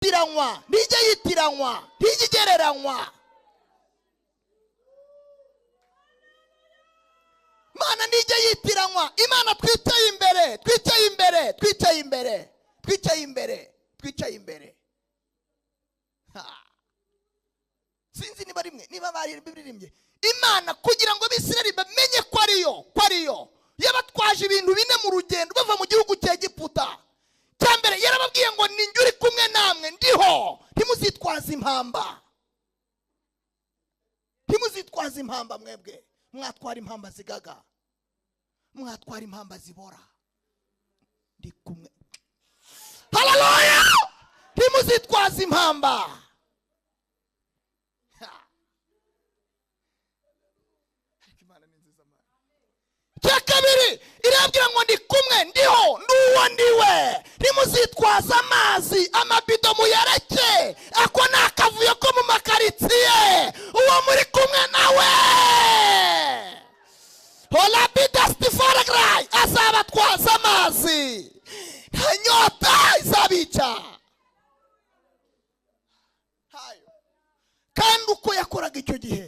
yitiranywa, ntijya yitiranywa, ntijya igereranywa. Imana ntijya yitiranywa. Imana twicaye imbere, twicaye imbere, twicaye imbere, twicaye imbere, twicaye imbere. Sinzi niba rimwe niba bari biririmbye Imana kugira ngo Abisirayeli bamenye ko ariyo yabatwaje ibintu bine mu rugendo bava mu gihugu cya Egiputa. Cyambere yarababwiye ngo ninjye uri kumwe namwe, ndiho, ntimuzitwaze impamba, ntimuzitwaze impamba. Mwebwe mwatwara impamba zigaga, mwatwara impamba zibora, ndi kumwe. Haleluya! Ntimuzitwaze impamba. Cya kabiri irabwira ngo ndi kumwe, ndiho, n'uwo ndiwe. Ntimuzitwaze amazi, amabido muyareke, ako ni akavuyo ko mu makaritsiye. Uwo muri kumwe nawe holabida stiforagrai azabatwaza amazi, nta nyota izabica. Kandi uko yakoraga icyo gihe,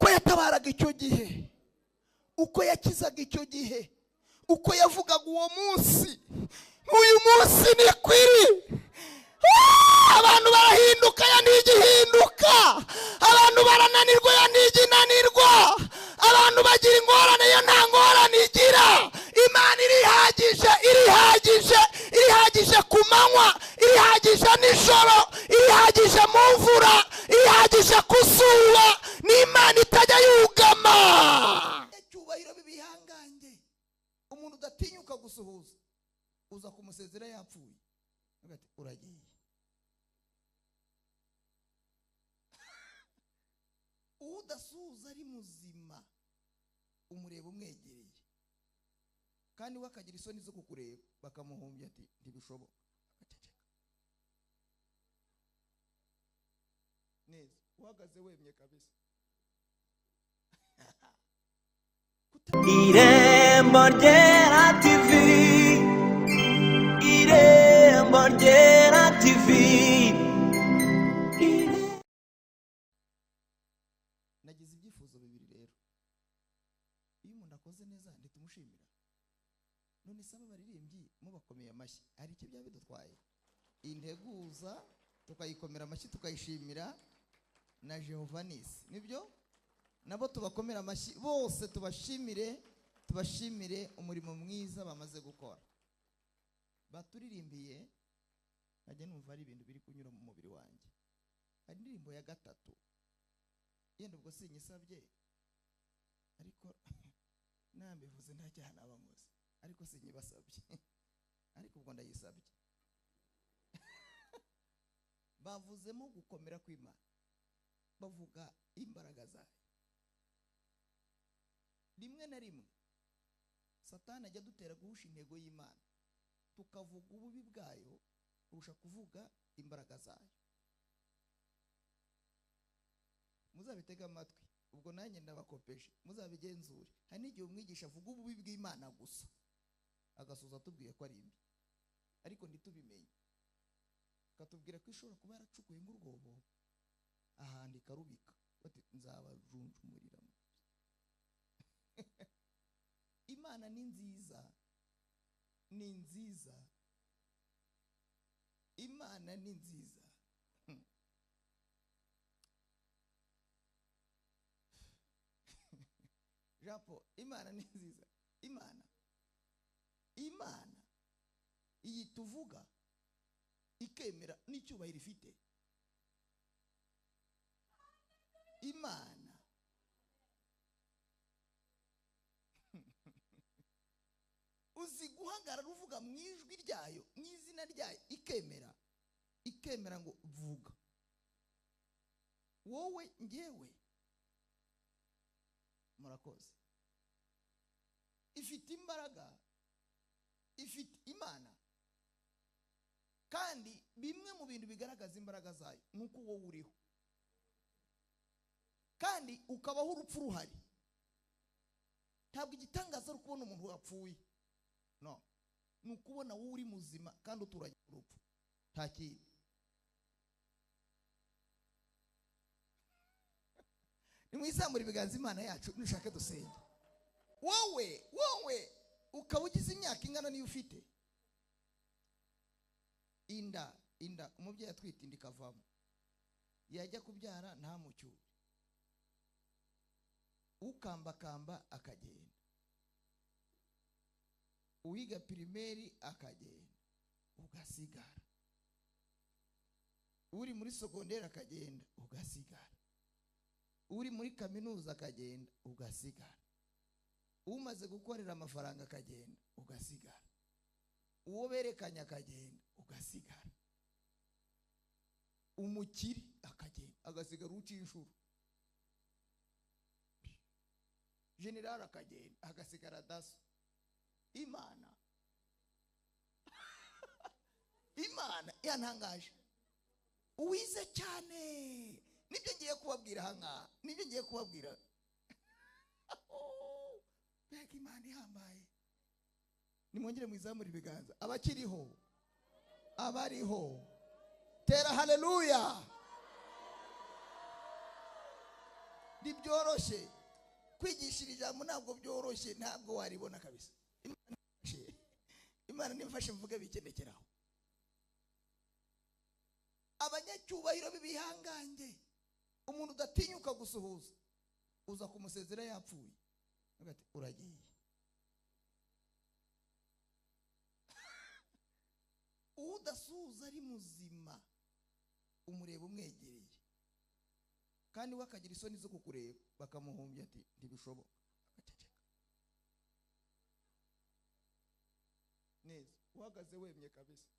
uko yatabaraga icyo gihe, uko yakizaga icyo gihe, uko yavugaga uwo munsi, uyu munsi ni kwiri. Abantu barahinduka, ya ntigihinduka. Abantu barananirwa, ya ntiginanirwa. Abantu bagira ingorane, ya nta ngorane igira. Imana irihagije, irihagije, irihagije ku manywa, irihagije nijoro, irihagije mu mvura, irihagije ku zuba. Ni Imana itajya yugama. Icyubahiro bibihangange. Umuntu udatinyuka gusuhuza, uza kumusezera yapfuye, uragiye. Udasuhuza ari muzima, umureba umwegereye, kandi we akagira isoni zo kukureba, bakamuhumbya ati ntibishoboka. Neza uhagaze wemye kabisa. Irembo Ryera TV, Irembo Ryera TV. Nagize ibyifuzo bibiri rero. Iyo umuntu akoze neza nditumushimira. None saba baririmbyi mubakomeye amashyi, hari icyo byaba bidutwaye? Integuza tukayikomera amashyi tukayishimira na Jehova Nisi, nibyo? Nabo tubakomera amashyi bose, tubashimire umurimo mwiza bamaze gukora. Baturirimbiye ajya numva ari ibintu biri kunyura mu mubiri wanjye. Hari indirimbo ya gatatu, yenda ubwo sinyisabye, ariko nambivuze nta cyaha nabamuze, ariko sinyibasabye, ariko ubwo ndayisabye. Bavuzemo gukomera kw'Imana, bavuga imbaraga zayo. Rimwe na rimwe Satani ajya dutera guhusha intego y'Imana, tukavuga ububi bwayo kurusha kuvuga imbaraga zayo. Muzabitega amatwi, ubwo nanjye ndabakopeje, muzabigenzure. Hari n'igihe umwigisha avuga ububi bw'Imana gusa, agasoza atubwiye ko ari mbi, ariko ntitubimenye. Katubwira ko ishobora kuba yaracukuye nk'urwobo, ahandi ikarubika, bati nzabajunjumuriramo. Imana ni nziza, ni nziza. Imana ni nziza. Japo, Imana ni nziza. Imana iyi tuvuga ikemera n'icyubahiro ifite. Imana uzi guhagarara uvuga mu ijwi ryayo, mu izina ryayo, ikemera ngo vuga. Wowe ngewe murakoze. Ifite imbaraga, ifite Imana, kandi bimwe mu bintu bigaragaza imbaraga zayo nuko wowe uriho, kandi ukabaho urupfu ruhari. Ntabwo igitangaza ari ukubona umuntu wapfuye, no. ni ukubona wowe uri muzima kandi uturanye urupfu, nta kindi. Nimwizamure ibiganza Imana yacu nushake dusenge. Wowe ukaba ugize imyaka ingana niyo ufite. Inda umubyeyi atwite inda ikavamo, yajya kubyara nta mucyure, ukambakamba akagenda, uwiga pirimeri akagenda ugasigara, uri muri segonderi akagenda ugasigara, uri muri kaminuza akagenda ugasigara, umaze gukorera amafaranga akagenda ugasigara, uwo berekanye akagenda ugasigara, umukiri akagenda agasigara uciye inshuro, general akagenda agasigara daso. Imana yantangaje, uwize cyane, nibyo ngiye kubabwira hanga, nibyo ngiye kubabwira. Mbega Imana ihambaye. Nimwongere mwizamure ibiganza abakiriho, abariho, tera haleluya. Nibyoroshye kwigishira ijambo, ntabwo byoroshye, ntabwo waribona kabisa. Imana nimfashe mvuge bikenekeraho. Abanyacyubahiro bibihangange, umuntu udatinyuka gusuhuza, uza kumusezera yapfuye, agati uragiye. Udasuhuza ari muzima umureba umwegereye, kandi we akagira isoni zo kukureba, bakamuhumbya ati ntibishoboka, agaceceka neza, uhagaze wemye kabisa.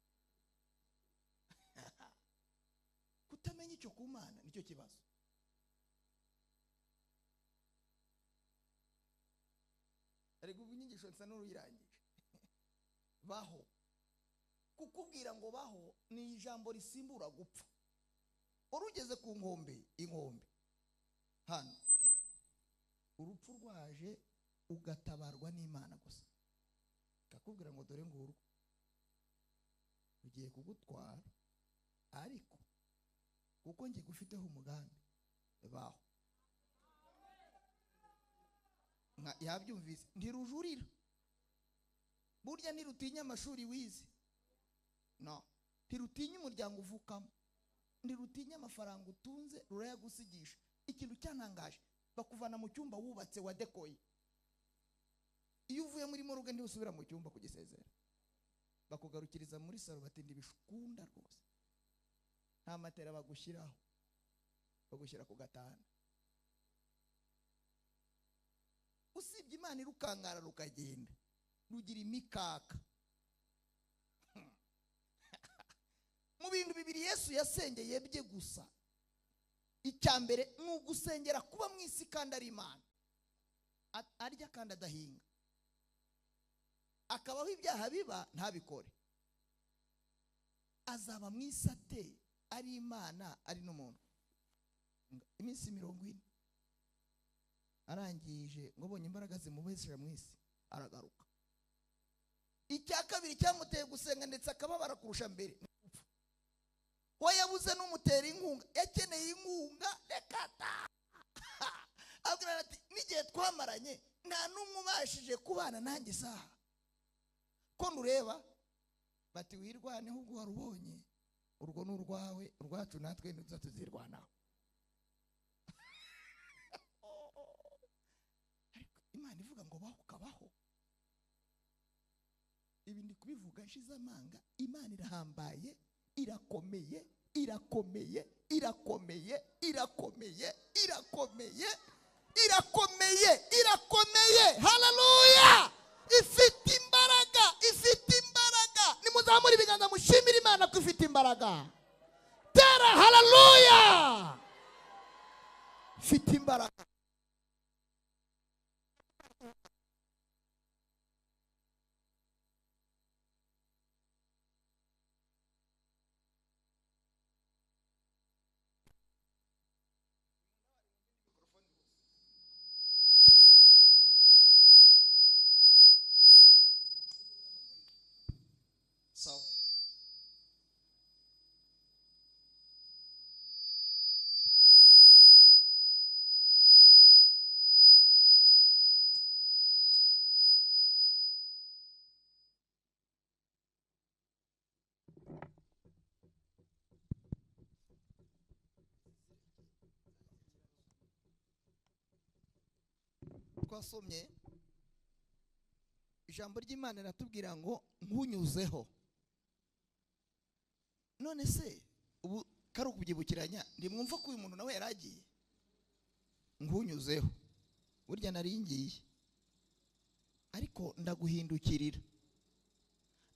Kutamenya icyo ku Mana nicyo kibazo. Ariko ubunyigisho nsa n'uruyirangije. Baho, kukubwira ngo baho ni ijambo risimbura gupfa. Urugeze ku inkombe hano, urupfu rwaje ugatabarwa n'Imana gusa, kakubwira ngo dore ngurwo ugiye kugutwara, ariko kuko ngiye gufiteho umugambi. Baho yabyumvise, ntirujurira, burya ntirutinya amashuri wize, no, ntirutinya umuryango uvukamo, ntirutinya amafaranga utunze rurayagusigisha. Ikintu cyantangaje, bakuvana mu cyumba wubatse wadekoye, iyo uvuye muri moruge ntiusubira mu cyumba kugisezera, bakugarukiriza muri salo bati ndibishukunda rwose, nta matera bagushyiraho, bagushyira ku gatanda. Usibye Imana irukangara rukagenda, rugira imikaka. Mu bintu bibiri Yesu yasengeye bye gusa, icyambere ni ugusengera kuba mu isi kandi ari Imana, arya kandi adahinga, akabaho ibyaha biba ntabikore, azaba mu isi ate ari Imana ari n'umuntu. Iminsi 40 arangije ngo bonye imbaraga zimubesera mu isi, aragaruka. Icya kabiri cyamuteye gusenga ndetse akababara kurusha mbere, we yabuze n'umutera inkunga, yakeneye inkunga rekata. Abwira ati n'igihe twamaranye nta n'umwe ubashije kubana nanjye saha ko nureba, bati wirwaneho ubwo warubonye, urwo n'urwawe, urwacu natwe ntuza tuzirwanaho. Imana ivuga ngo baho ukabaho. Ibi ndi kubivuga nshize amanga. Imana irahambaye, irakomeye, irakomeye, irakomeye, irakomeye, irakomeye, irakomeye, irakomeye. Haleluya! Ifite imbaraga, ifite imbaraga. Nimuzamure ibiganza mushimire Imana ko ifite imbaraga. Tera haleluya! Ifite imbaraga. twasomye ijambo ry'Imana riratubwira ngo nkunyuzeho. None se ubu kari ukubyibukiranya ndimwumva ko uyu muntu nawe yaragiye nkunyuzeho, burya naringiye ariko ndaguhindukirira,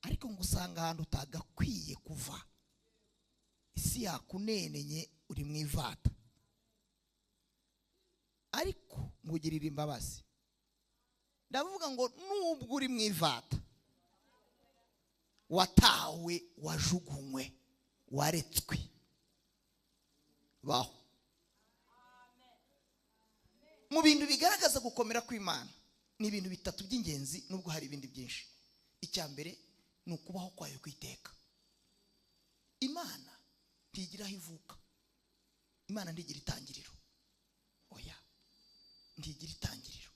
ariko ngusanga ahantu utagakwiye kuva, isi yakunenenye uri mu ivata, ariko ngugirira imbabazi. Ndavuga ngo nubwo uri mu ivata, watawe, wajugunywe, waretswe, baho. Mu bintu bigaragaza gukomera kw'Imana ni ibintu bitatu by'ingenzi, nubwo hari ibindi byinshi. Icya mbere ni ukubaho kwayo kwiteka. Imana ntigira aho ivuka, Imana ntigira itangiriro, oya, ntigira itangiriro.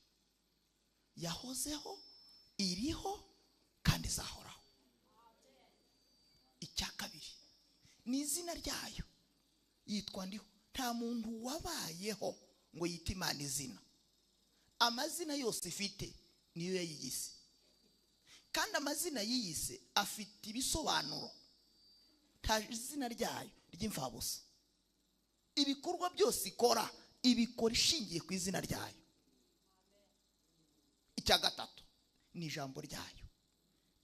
Yahozeho, iriho, kandi izahoraho. Icya kabiri ni izina ryayo, yitwa Ndiho. Nta muntu wabayeho ngo yite Imana izina. Amazina yose ifite niyo yayiyise, kandi amazina yiyise afite ibisobanuro. Nta izina ryayo ry'imfabusa. Ibikorwa byose ikora ibikora ishingiye ku izina ryayo. Icya gatatu ni ijambo ryayo.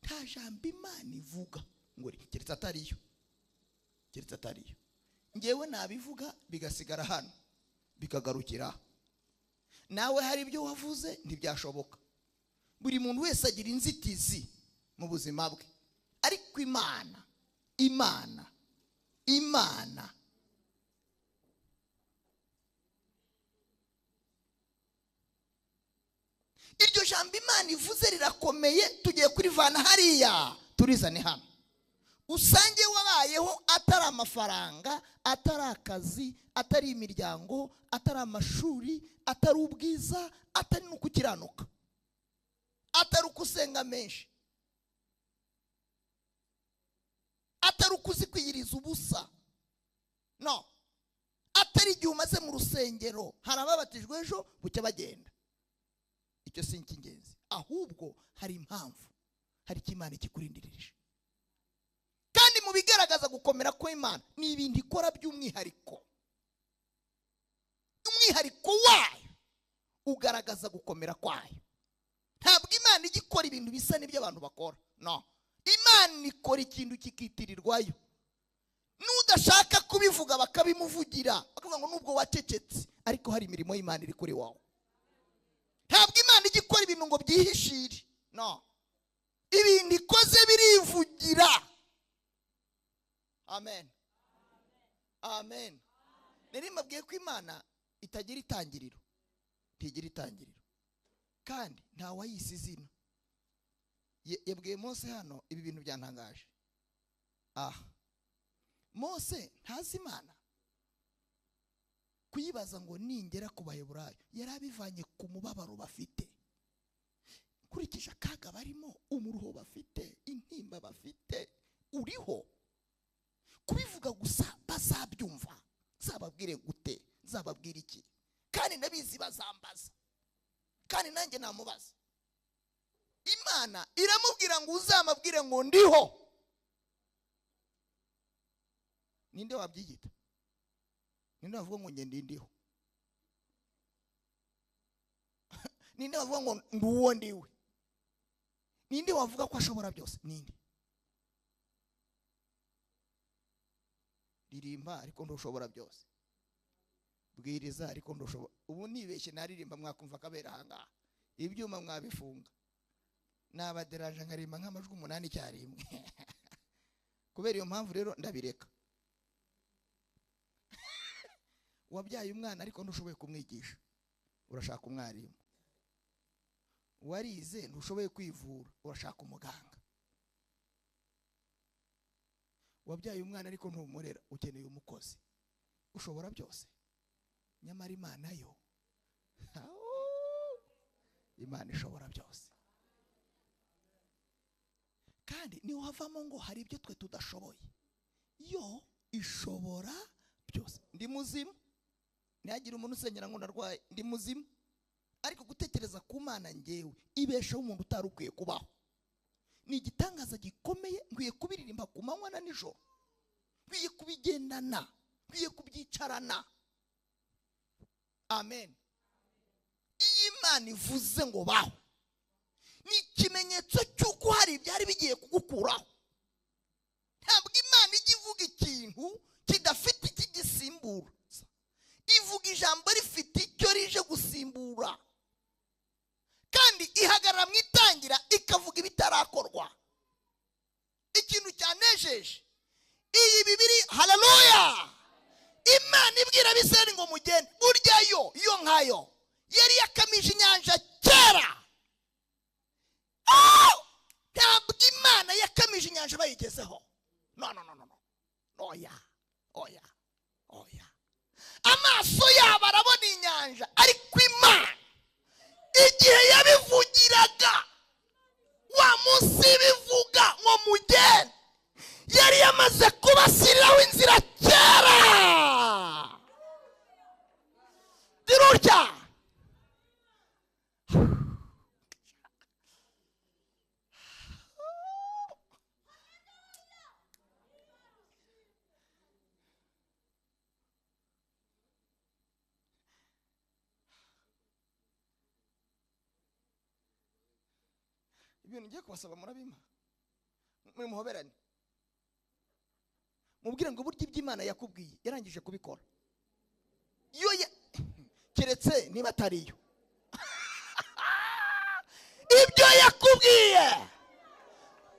Nta jambo Imana ivuga ngo keretse atariyo, keretse atariyo. Ngewe nabivuga bigasigara hano bikagarukira. Nawe hari ibyo wavuze ntibyashoboka. Buri muntu wese agira inzitizi mu buzima bwe, ariko Imana iryo jambo Imana ivuze rirakomeye. Tugiye kurivana hariya turizane hano. Usange wabayeho atari amafaranga, atari akazi, atari imiryango, atari amashuri, atari ubwiza, atari n'ukukiranuka, atari ukusenga menshi, atari ukuzikwiyiriza ubusa, no, atari igihe umaze mu rusengero. Hari ababatijwe ejo bucya bagenda. Icyo si ingenzi, ahubwo hari impamvu, hari icyo Imana ikikurindirije. Kandi mu bigaragaza gukomera kw'Imana ni ibintu ikora by'umwihariko. Umwihariko wayo ugaragaza gukomera kwayo. Ntabwo Imana ijya ikora ibintu bisa n'ibyo abantu bakora, no. Imana ikora ikintu kikitirirwayo. N'udashaka kubivuga bakabimuvugira, bakavuga ngo nubwo wacecetse ariko hari imirimo y'Imana iri kuri wawe. Ntabwo Imana ijya ikora ibintu ngo byihishire, no. Ibintu ikoze birivugira. Amen, amen. Nari mbabwiye ko Imana itagira itangiriro, ntigira itangiriro, kandi nta wayise izina. Yabwiye Mose hano ibi bintu byantangaje. Mose ntazi Imana. Kuyibaza ngo ningera ku Baheburayo, yarabivanye ku mubabaro bafite, kurikije akaga barimo, umuruho bafite, intimba bafite. Uriho kubivuga gusa bazabyumva. Zababwire gute? Zababwire iki? Kandi nabizi bazambaza, kandi nanjye namubaza. Imana iramubwira ngo uzamabwire ngo ndiho. Ninde wabyigita? Ninde wavuga ngo ngende ndiho? Ninde wavuga ngo nduwo ndiwe? Ninde wavuga ko ashobora byose? Ninde? Ririmba ariko ndushobora byose, bwiriza ariko ndushobora. Ubu nibeshye naririmba mwakumva kabera hanga, ibyuma mwabifunga, nabaderanje nkarimba nk'amajwi 8 cyarimwe. Kubera iyo mpamvu rero ndabireka. Wabyaye umwana ariko ndushoboye kumwigisha, urashaka umwarimu. Warize ndushoboye kwivura, urashaka umuganga. Wabyaye umwana ariko ntumurera, ukeneye umukozi. Ushobora byose. Nyamara Imana yo, Imana ishobora byose. Kandi niho havamo ngo hari ibyo twe tudashoboye, yo ishobora byose. Ndi muzima, ntiyagira umuntu usengera ngo ndarwaye, ndi muzima, ariko gutekereza ku Mana ngewe ibeshaho umuntu utari ukwiye kubaho. Ni igitangaza gikomeye, nkwiye kubiririmba ku manywa na nijoro, nkwiye kubigendana, nkwiye kubyicarana. Amen. Iyi Imana ivuze ngo baho, ni ikimenyetso cy'uko hari ibyari bigiye kugukuraho. Ntabwo Imana ijya ivuga ikintu kidafite ikigisimbura, ivuga ijambo rifite icyo rije gusimbura, kandi ihagarara mu itangira ikavuga ibitarakorwa. Ikintu cyanejeje iyi Bibiri, haleluya, Imana ibwira Abisirayeli ngo mugende, burya yo nkayo yari yakamije inyanja kera. Ntabwo Imana yakamije inyanja bayigezeho. No. Oya. Amaso yabo arabona inyanja, ariko Imana igihe yabivugiraga wa munsi bivuga ngo mugende, yari yamaze kubasiriraho inzira kera. Dirurya ibintu ngiye kubasaba murabima, muri muhoberane, mubwire ngo burya iby'Imana yakubwiye yarangije kubikora. Yo keretse niba atariyo. Ibyo yakubwiye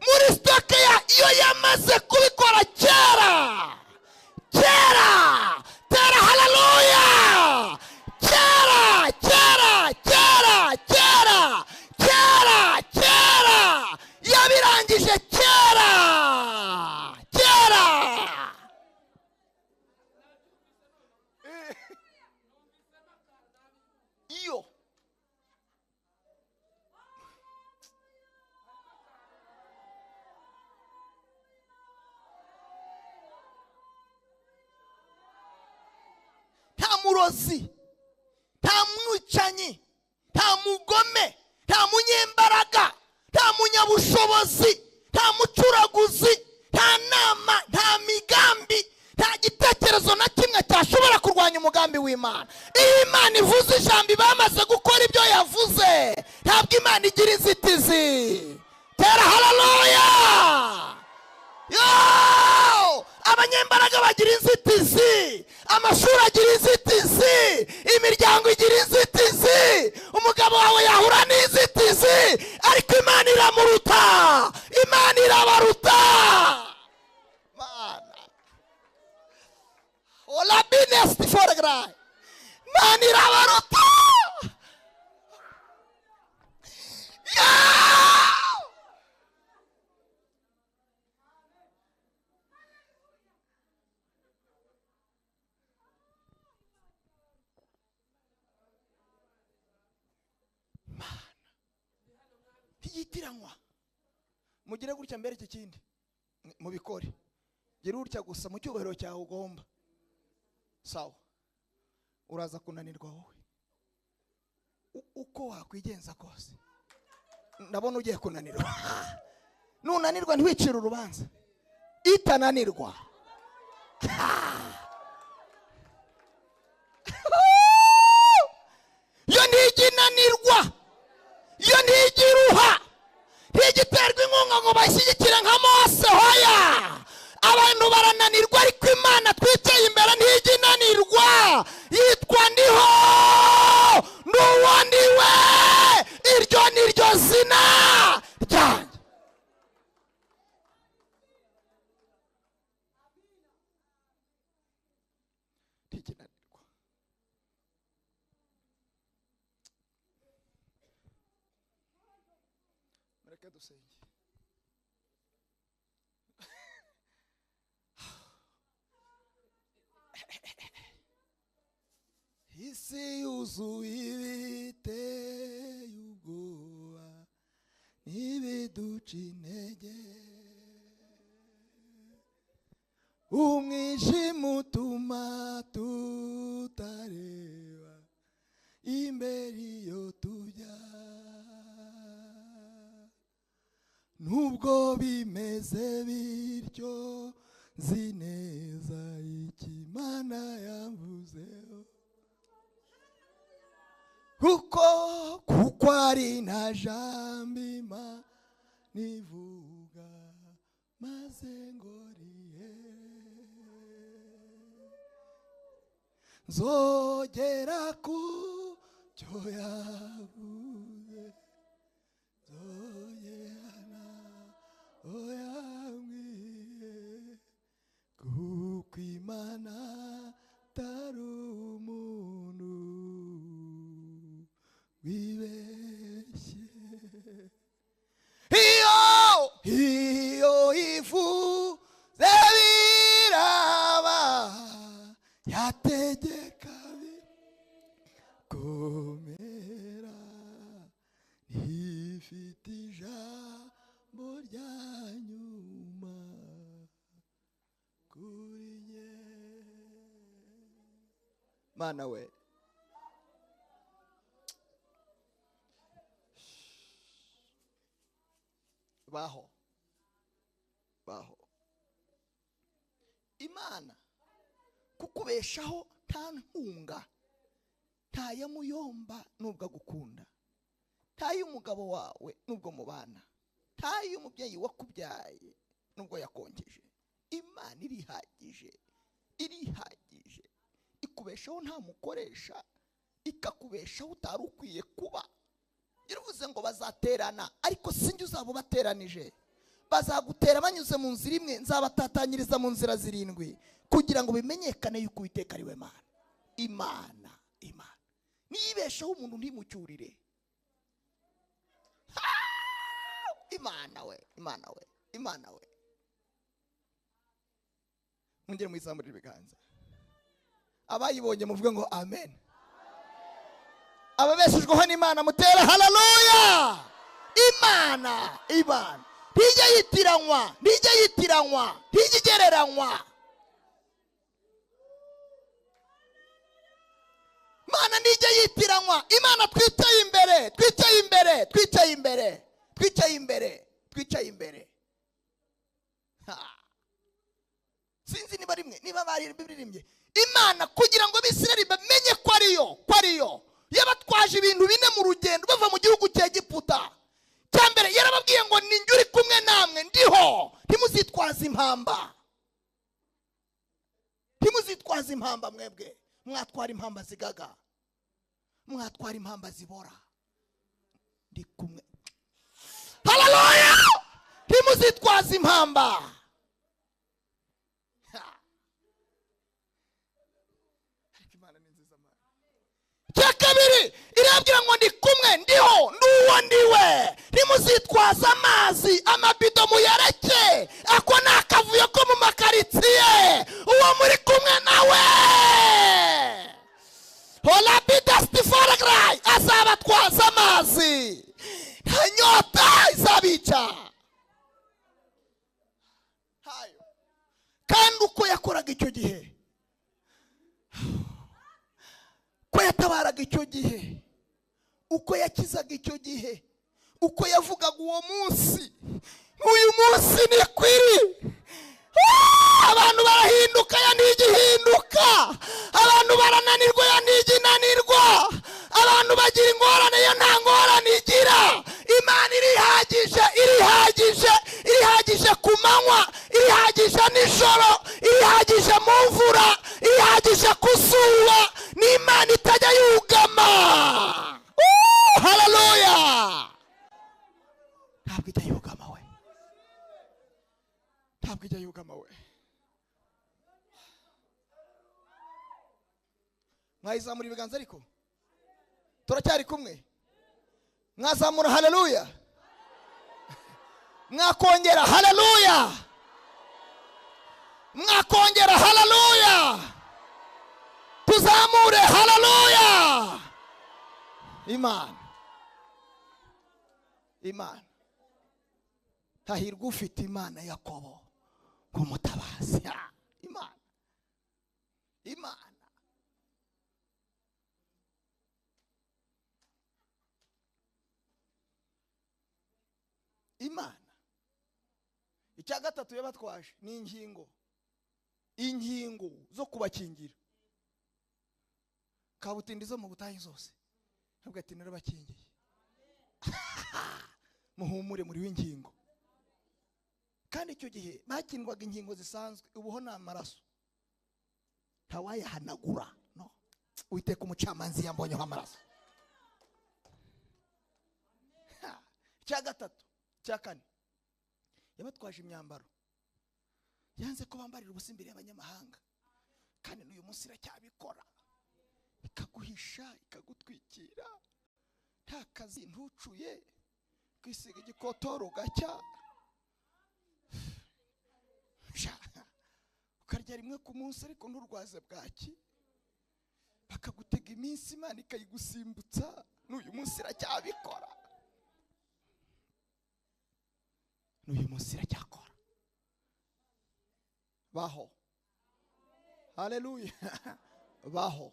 muri stoke yo yamaze kubikora kera. Tera haleluya. Kera yabirangije kera. Iyo nta murozi, nta mwicanyi, nta mugome, nta munyembaraga, nta munyabushobozi, nta mucuraguzi, nta nama, nta migambi, nta gitekerezo na kimwe cyashobora kurwanya umugambi w'Imana. Iyo Imana ivuze ijambo bamaze gukora ibyo yavuze. Ntabwo Imana igira inzitizi. Tera haleluya. Abanyembaraga bagira inzitizi, amashuri agira inzitizi, imiryango igira inzitizi, umugabo wawe yahura n'inzitizi, ariko Imana iramuruta, Imana irabaruta. Ola binest for gra. Imana irabaruta. Yitiranwa mugire gutya mbere iki kindi mubikore, gira utya gusa mu cyubahiro cyawe ugomba. Sawa, uraza kunanirwa wowe uko wakwigenza kose, ndabona ugiye kunanirwa. Nunanirwa ntiwicire urubanza, itananirwa yo ntiginanirwa, yo ntigiruha, ntigiterwa inkunga ngo bashyigikire nka Mose. Hoya, abantu barananirwa, ariko Imana twiteye imbere ntiginanirwa. Yitwa ndiho n'uwo ndiwe, iryo ni ryo zina ryanjye. Ntiginanirwa. Mureke dusenge. Isi yuzuye ibiteye ubwoba n'ibiduca intege, umwijima utuma tutareba imbere iyo nubwo bimeze bityo nzi neza icyo Imana yavuzeho, kuko ari nta jambo Imana ivuga maze ngo rihere, nzogera ku cyo yavuze, nzogera yambwiye, kuko Imana atari umuntu wibeshye. Iyo ivuze biraba, yategeka bikomera, ntifite ijambo rya nyuma kuri njye. Mana we, baho Imana kukubeshaho nta ntunga, nta yamuyomba nubwo agukunda, nta y'umugabo wawe nubwo mubana, nta y'umubyeyi wakubyaye nubwo yakongeje. Imana irihagije, ikubeshaho nta mukoresha, ikakubeshaho utari ukwiye kuba. Iravuze ngo bazaterana ariko sinjye uzaba bateranije, bazagutera banyuze mu nzira imwe, nzabatatanyiriza mu nzira zirindwi, kugira ngo bimenyekane yuko Uwiteka ari we Imana. Niyibeshaho umuntu ntimucyurire. Imana we mwongere mwizamurire ibiganza, abayibonye muvuge ngo amen. Ababeshejweho n'Imana mutera haleluya. Imana ntijya yitiranywa, ntijya igereranywa. Imana ntijya yitiranywa. Imana twicaye imbere. Sinzi niba bari biririmbye Imana kugira ngo Abisirayeli bamenye ko ariyo yabatwaje ibintu bine mu rugendo bava mu gihugu cya Egiputa. Cyambere yarababwiye ngo ninjye uri kumwe namwe, ndiho, ntimuzitwaze impamba, mwebwe mwatwara impamba zigaga, mwatwara impamba zibora, ndi kumwe. Haleluya! Ntimuzitwaze impamba. Cya kabiri irabwira ngo ndi kumwe, ndiho, n'uwo ndiwe, ntimuzitwaza amazi, amabido muyareke, ako ni akavuyo ko mu makaritsiye, uwo muri kumwe nawe holabidastifaragrayi azabatwaza amazi, nta nyota izabica. Kandi uko yakoraga icyo gihe, uko yatabaraga icyo gihe, uko yakizaga icyo gihe, uko yavugaga uwo munsi, uyu munsi ni kwiri. Abantu barahinduka ya ntigihinduka, abantu barananirwa ya ntiginanirwa, abantu bagira ingorane ya nta ngorane igira. Imana irihagije ku manywa, irihagije nijoro, irihagije mu mvura, irihagije ku zuba. Ni Imana itajya yugama. Haleluya! Ntabwo ijya yugama we. Mwayizamura ibiganza ariko turacyari kumwe. Mwazamura haleluya. Mwakongera haleluya. Mwakongera haleluya. Tuzamure haleluya. Imana hahirwa ufite Imana Yakobo nk'umutabazi. Imana icya gatatu yabatwaje ni inkingo zo kubakingira. Kabutindi zo mu butayu zose ntabwo ati narabakingiye. Muhumure muri w'inkingo. Kandi icyo gihe bakindwaga inkingo zisanzwe, ubuho ni amaraso ntawayahanagura. No, Uwiteka umucamanzi yambonyeho amaraso. Icya gatatu, icya kane yabatwaje imyambaro. Yanze ko bambarira ubusa imbere y'abanyamahanga, kandi n'uyu munsi iracyabikora. Ikaguhisha, ikagutwikira, nta kazi ntucuye, kwisiga igikotoro gacya, ukarya rimwe ku munsi ariko nturwaze bwaki, bakagutega iminsi Imana ikayigusimbutsa. N'uyu munsi iracyabikora, n'uyu munsi iracyakora. Baho, haleluya. Baho,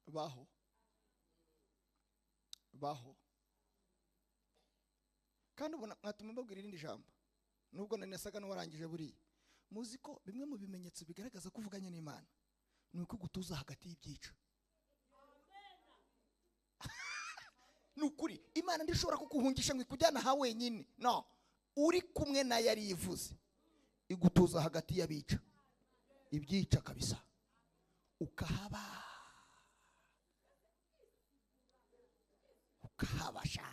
baho, baho. Kandi ubona mwatuma mbabwira irindi jambo, nubwo nari nasaga n'uwarangije buriya. Muzi ko bimwe mu bimenyetso bigaragaza ko uvuganye n'Imana ni uko gutuza hagati y'ibyica. Nukuri Imana ndishobora kukuhungisha ngo ikujyana ha wenyine. No, uri kumwe na yari yivuze igutuza hagati y'abica, ibyica kabisa, ukahabasha.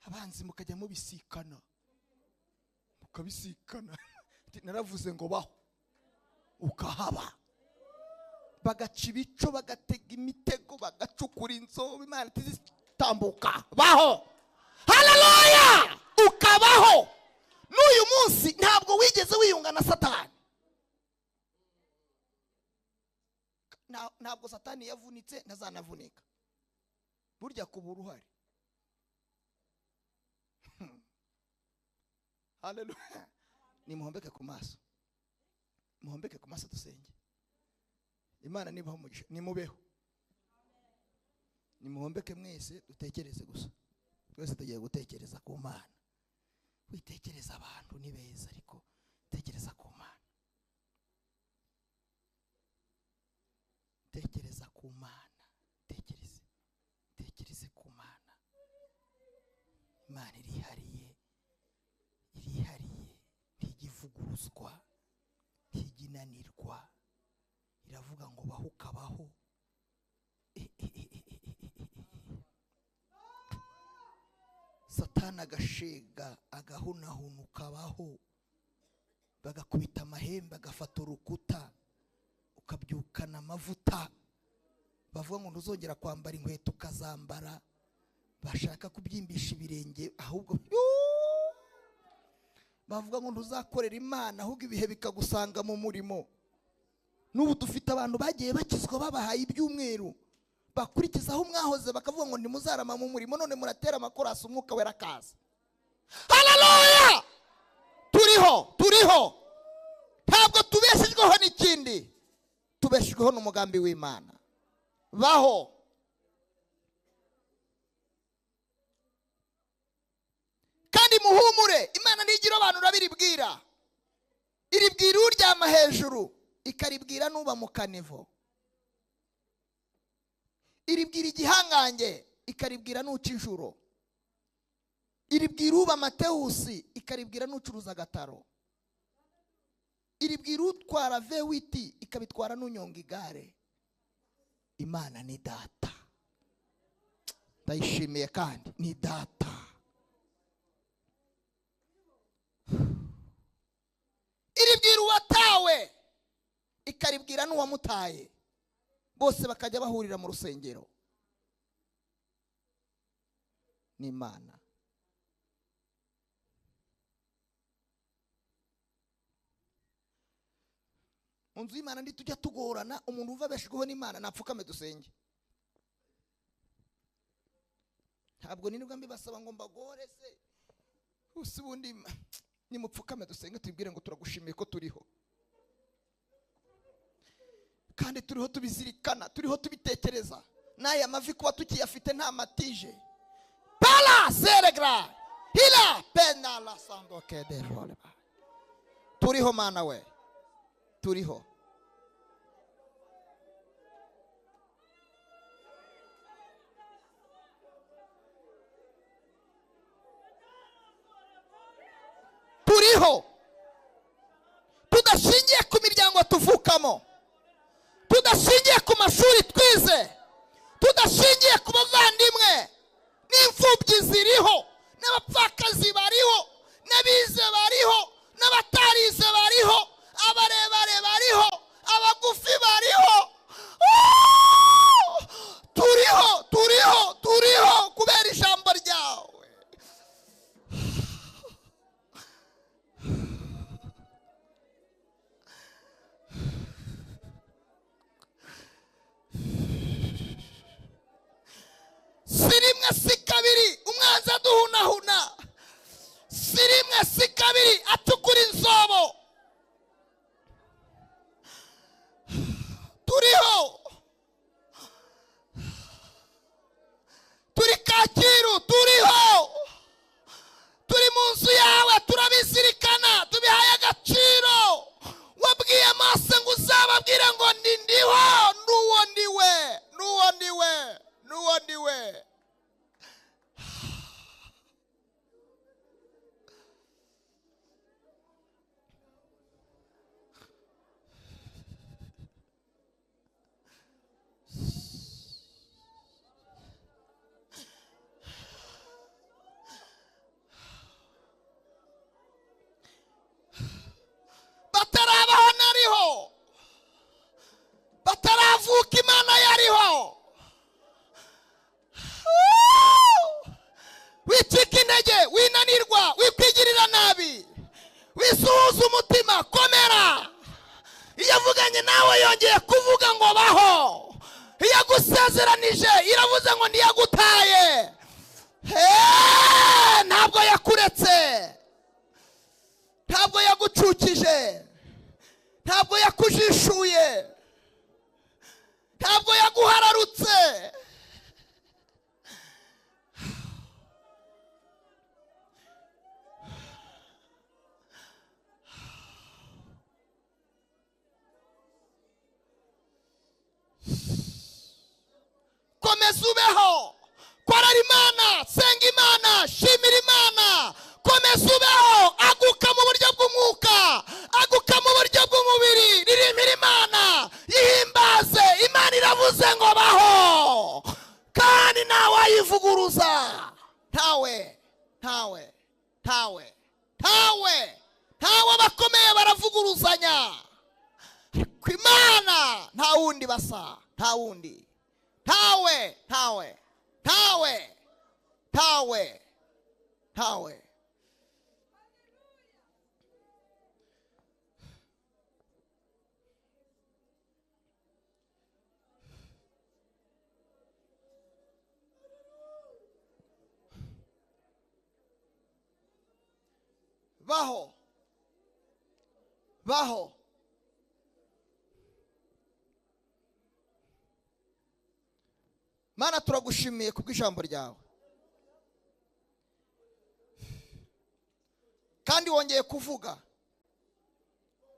Abanzi mukajya mubisikana, mukabisikana. Naravuze ngo baho, ukahaba. Bagaca ibico, bagatega imitego, bagacukura inzobe, Imana tizitambuka. Baho, haleluya, ukabaho. N'uyu munsi ntabwo wigeze wiyunga na Satani. Ntabwo Satani yavunitse, ntazanavunika. Burya kubura uhari. Haleluya. Nimuhombeke ku maso, muhombeke ku maso dusenge. Imana nibaho umugisha, nimubeho, nimuhombeke mwese, dutekereze gusa. Twese tugiye gutekereza ku Mana. Witekereza abantu ni beza, ariko tekereza ku Mana. Tekereza ku Mana, tekereze ku Mana. Imana irihariye, ntigivuguruzwa, ntiginanirwa. Iravuga ngo baho, ukabaho. Satani agashega, agahunahuna, ukabaho. Bagakubita amahembe, agafata urukuta, ukabyukana amavuta. Bavuga ngo ntuzongera kwambara inkweto ukazambara. Bashaka kubyimbisha ibirenge, ahubwo bavuga ngo ntuzakorera Imana, ahubwo ibihe bikagusanga mu murimo. N'ubu dufite abantu bagiye bakizwa babahaye ibyumweru, bakurikizaho mwahoze, bakavuga ngo ntimuzarama mu murimo, none muratera amakorasi, umwuka wera kaza. Haleluya! Turiho. Ntabwo tubeshejweho n'ikindi, tubeshejweho n'umugambi w'Imana. Baho. Kandi muhumure, Imana ntigira abantu urabiribwira. Iribwira uryama hejuru, ikaribwira nuba mu kanivo. Iribwira igihangange, ikaribwira nuca injuro. Iribwira uba Matewusi, ikaribwira nucuruza agataro. Iribwira utwara vewiti, ikabitwara nunyonga igare. Imana ni data, ndayishimiye kandi ni data. Iribwira uwatawe, ikaribwira n'uwamutaye, bose bakajya bahurira mu rusengero. Ni Imana. Unzu y'Imana ndi tujya tugorana, umuntu uva beshweho n'Imana napfukame dusenge. Ntabwo ninubwo mbibasaba ngo mbagore se, usibundi nimupfukame dusenge, tubwire ngo turagushimiye ko turiho. Kandi turiho tubizirikana, turiho tubitekereza. N'aya mavi kuba tukiyafite nta matije. Bala zeregra hila pena la sando ke de role. Turiho mana we, turiho. Turiho. Tudashingiye ku miryango tuvukamo, tudashingiye ku mashuri twize, tudashingiye ku bavandimwe. N'imfubyi ziriho, n'abapfakazi bariho, n'abize bariho, n'abatarize bariho, abarebare bariho, abagufi bariho. Turiho kubera ijambo ryawe. Sirimwe si kabiri umwanzi aduhunahuna, sirimwe si kabiri atukura inzobo. Turiho, turi Kacyiru, turiho, turi mu nzu yawe, turabizirikana, tubihaye agaciro. Wabwiye Mose ngo uzababwire ngo ndiho, n'uwo ndiwe, n'uwo ndiwe, n'uwo ndiwe. Batarabaho nariho, bataravuka Imana yariho. Wicika intege, winanirwa, wikwigirira nabi, wisuhuza umutima, komera. Iyo avuganye nawe yongeye kuvuga ngo baho. Iyo agusezeranije iravuze ngo ntiyagutaye. Ntabwo yakuretse, ntabwo yagucukije, ntabwo yakujishuye, ntabwo yaguhararutse. Komeza ubeho, korera Imana, senga Imana, shimira Imana. Komeza ubeho, aguka mu buryo bw'umwuka, aguka mu buryo bw'umubiri, ririmbira Imana, yihimbaze. Imana iravuze ngo baho, kandi ntawe ayivuguruza. Ntawe abakomeye baravuguruzanya, ariko Imana nta wundi basa, nta wundi. Ntawe. Baho. Mana turagushimiye kubw'ijambo ryawe, kandi wongeye kuvuga,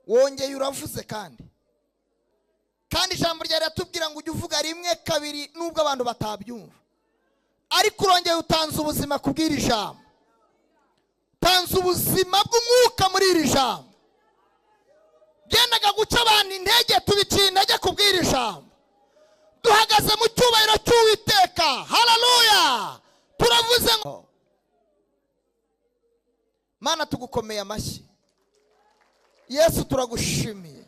wongeye uravuze, kandi ijambo ryawe riratubwira ngo ujye uvuga rimwe kabiri nubwo abantu batabyumva, ariko urongeye utanze ubuzima kubw'iri jambo, utanze ubuzima bw'umwuka muri iri jambo. Byendaga guca abantu intege, tubiciye intege kubw'iri jambo. Duhagaze mu cyubahiro cy'Uwiteka. Haleluya. Turavuze ngo Mana tugukomeye amashyi. Yesu turagushimiye.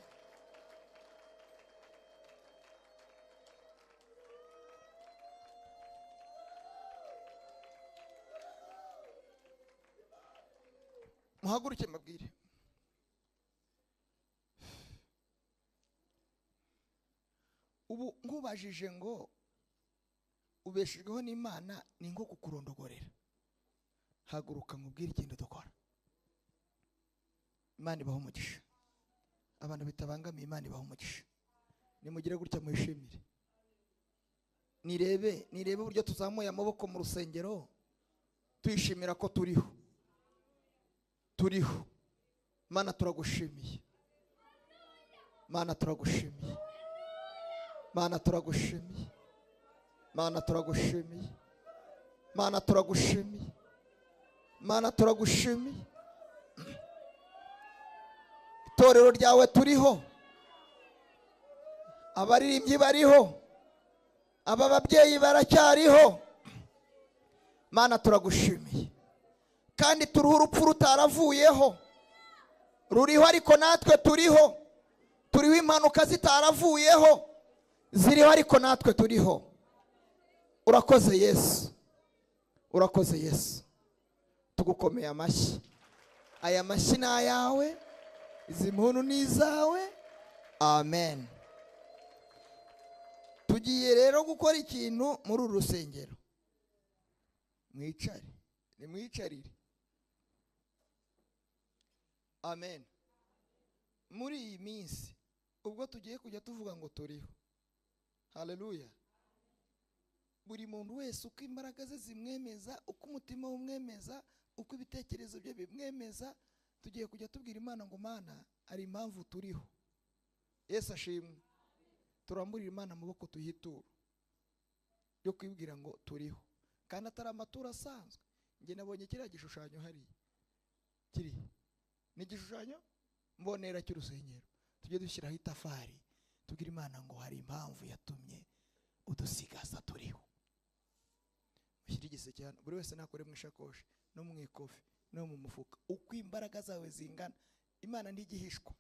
Muhaguruke mabwire. Ubu nkubajije ngo ubeshejweho n'Imana ni nko kukurondogorera. Haguruka nkubwire ikintu dukora. Imana ibaho umugisha. Abantu bitabangamiye Imana ibaho umugisha. Nimugire gutya mwishimire. Nirebe uburyo tuzamuye amaboko mu rusengero, tuyishimira ko turiho. Mana turagushimiye, Mana turagushimiye, Mana turagushimiye, Mana turagushimiye, Mana turagushimiye, Mana turagushimiye. Itorero ryawe turiho, abaririmbyi bariho, aba babyeyi baracyariho. Mana turagushimiye, kandi turuhu urupfu rutaravuyeho, ruriho ariko natwe turiho. Turiho impanuka zitaravuyeho, ziriho ariko natwe turiho. Urakoze Yesu, urakoze Yesu. Tugukomeye amashyi. Aya mashyi ni ayawe, izi mpundu ni izawe. Amen. Tugiye rero gukora ikintu muri uru rusengero. Mwicare, nimwicarire. Amen. Muri iyi minsi ubwo tugiye kujya tuvuga ngo turiho, haleluya, buri muntu wese uko imbaraga ze zimwemeza, uko umutima umwemeza, uko ibitekerezo bye bimwemeza, tugiye kujya tubwira Imana ngo Mana, ari impamvu turiho. Yesu ashimwe. Turamburira Imana amaboko tuyitura yo kwibwira ngo turiho, kandi atari amaturo asanzwe. Nge nabonye kiriya gishushanyo hariya, kiri ni igishushanyo mbonera cy'urusengero. Tujye dushyiraho itafari, tubwira Imana ngo hari impamvu yatumye udusigaza turiho. Mushyire igiseke hano, buri wese nakore mu ishakoshi no mu ikofi no mu mufuka, uko imbaraga zawe zingana. Imana ntigihishwa,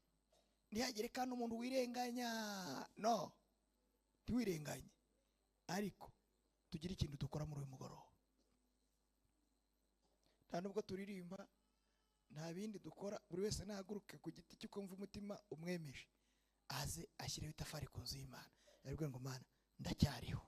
ntihagire kandi umuntu wirenganya. No, ntiwirenganye. Ariko tugira ikintu dukora muri uyu mugoroba. Nta nubwo turirimba, nta bindi dukora. Buri wese nahaguruke ku giti cyo kumva umutima umwemeje, aze ashyireho itafari ku nzu y'Imana, yaribwira ngo Mana, ndacyariho.